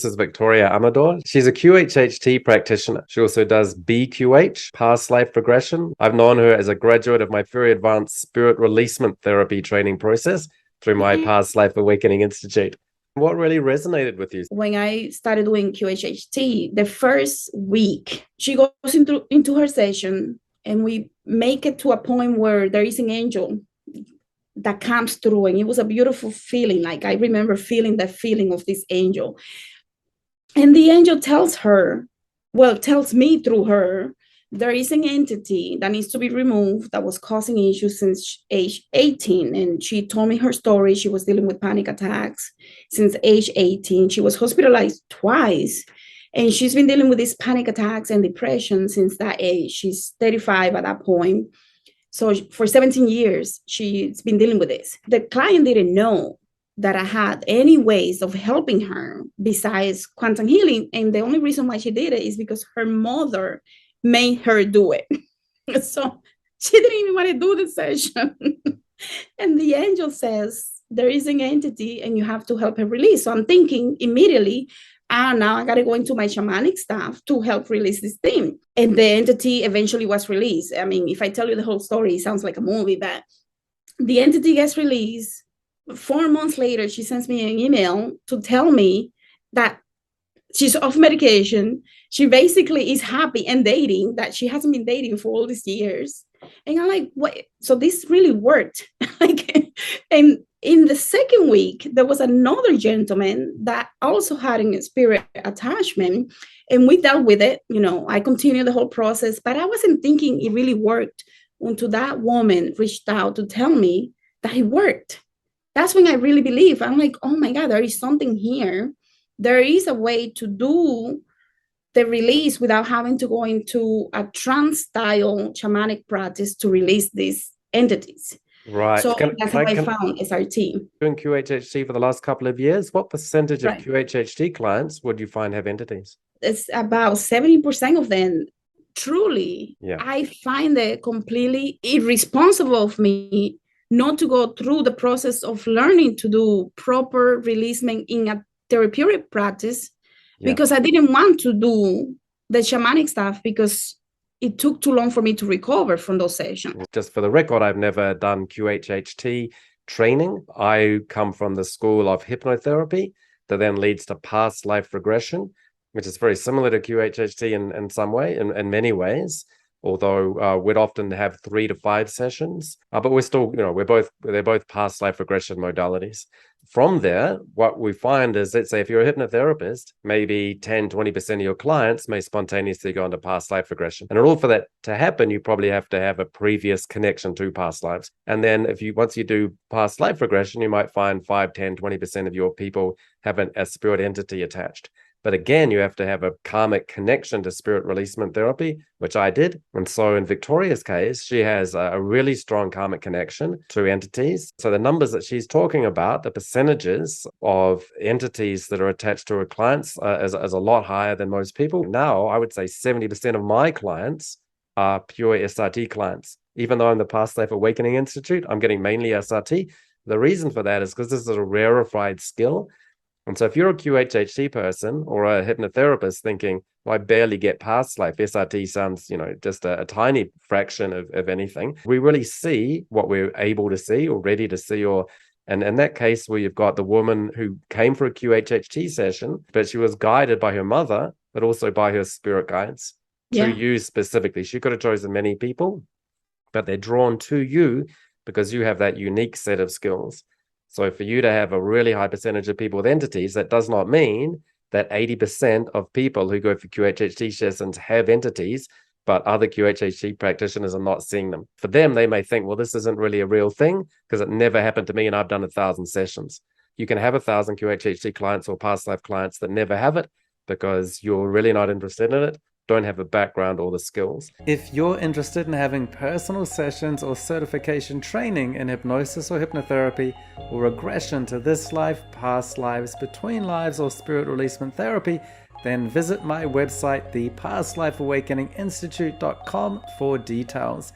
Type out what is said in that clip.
This is Victoria Amador. She's a QHHT practitioner. She also does BQH, past life regression. I've known her as a graduate of my very advanced spirit releasement therapy training process through my Past Life Awakening Institute. What really resonated with you? When I started doing QHHT, the first week, she goes into her session and we make it to a point where there is an angel that comes through, and it was a beautiful feeling. Like, I remember feeling that feeling of this angel. And the angel tells me through her, there is an entity that needs to be removed that was causing issues since age 18. And she told me her story. She was dealing with panic attacks since age 18. She was hospitalized twice. And she's been dealing with these panic attacks and depression since that age. She's 35 at that point. So for 17 years, she's been dealing with this. The client didn't know that I had any ways of helping her besides quantum healing. And the only reason why she did it is because her mother made her do it. So she didn't even want to do the session. And the angel says, there is an entity and you have to help her release. So I'm thinking immediately, now I got to go into my shamanic stuff to help release this thing. And the entity eventually was released. I mean, if I tell you the whole story, it sounds like a movie, but the entity gets released. 4 months later, she sends me an email to tell me that she's off medication. She basically is happy and dating, that she hasn't been dating for all these years. And I'm like, what? So this really worked. And in the second week, there was another gentleman that also had a spirit attachment, and we dealt with it. I continued the whole process, but I wasn't thinking it really worked until that woman reached out to tell me that it worked. That's when I really believe. I'm like, oh my God, there is something here. There is a way to do the release without having to go into a trance style shamanic practice to release these entities. Right. So that's how I found SRT. Doing QHHT for the last couple of years, what percentage of QHHT clients would you find have entities? It's about 70% of them. Truly, yeah. I find it completely irresponsible of me not to go through the process of learning to do proper releasement in a therapeutic practice, because I didn't want to do the shamanic stuff because it took too long for me to recover from those sessions. Just for the record, I've never done QHHT training. I come from the school of hypnotherapy that then leads to past life regression, which is very similar to QHHT in some way, in many ways. Although we'd often have 3 to 5 sessions, but we're still, they're both past life regression modalities. From there, what we find is, let's say if you're a hypnotherapist, maybe 10-20% of your clients may spontaneously go into past life regression. And in order for that to happen, you probably have to have a previous connection to past lives. And then once you do past life regression, you might find 5-10-20% of your people have a spirit entity attached. But again, you have to have a karmic connection to spirit releasement therapy, which I did. And so in Victoria's case, she has a really strong karmic connection to entities. So the numbers that she's talking about, the percentages of entities that are attached to her clients is a lot higher than most people. Now, I would say 70% of my clients are pure SRT clients. Even though I'm the Past Life Awakening Institute, I'm getting mainly SRT. The reason for that is because this is a rarefied skill. And so if you're a QHHT person or a hypnotherapist thinking, well, I barely get past life, SRT sounds, just a tiny fraction of anything. We really see what we're able to see or ready to see, and in that case where you've got the woman who came for a QHHT session, but she was guided by her mother, but also by her spirit guides to you specifically. She could have chosen many people, but they're drawn to you because you have that unique set of skills. So for you to have a really high percentage of people with entities, that does not mean that 80% of people who go for QHHT sessions have entities, but other QHHT practitioners are not seeing them. For them, they may think, well, this isn't really a real thing because it never happened to me and I've done 1,000 sessions. You can have 1,000 QHHT clients or past life clients that never have it because you're really not interested in it, don't have a background or the skills. If you're interested in having personal sessions or certification training in hypnosis or hypnotherapy or regression to this life, past lives, between lives, or spirit releasement therapy, then visit my website, thepastlifeawakeninginstitute.com, for details.